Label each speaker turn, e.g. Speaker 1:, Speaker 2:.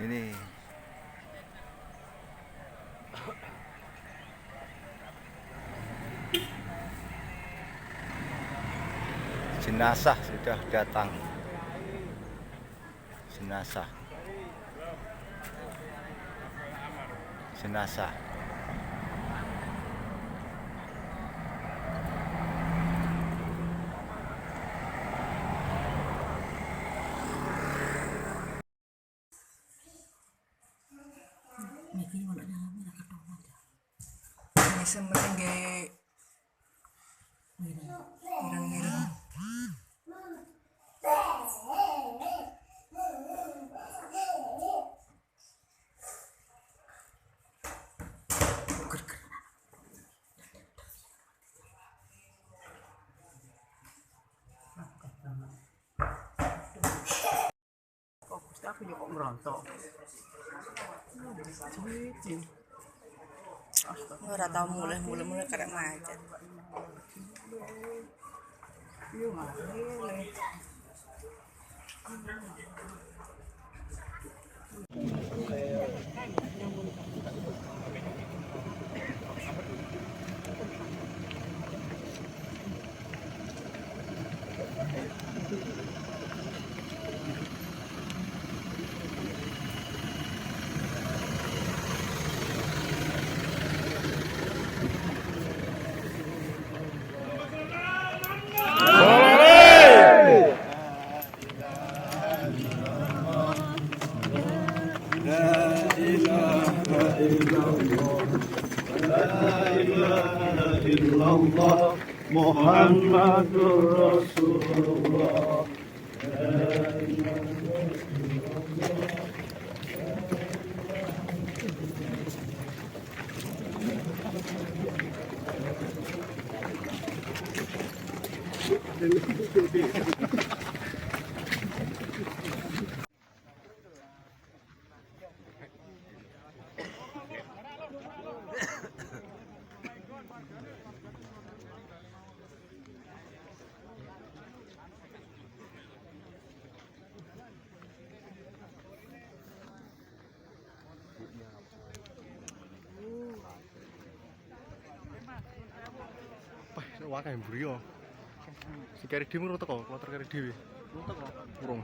Speaker 1: Ini jenazah sudah datang. Jenazah.
Speaker 2: Sementing gak ireng-ireng. Kok Gusti aku yo kok merontok. Cici. Ora tau mulai karek macet. Iya ngene.
Speaker 3: illallah Muhammadur Rasulullah. Wah, kayak mburi yo. Si kari dhewe teko, kloter kari dhewe. Teko, urung.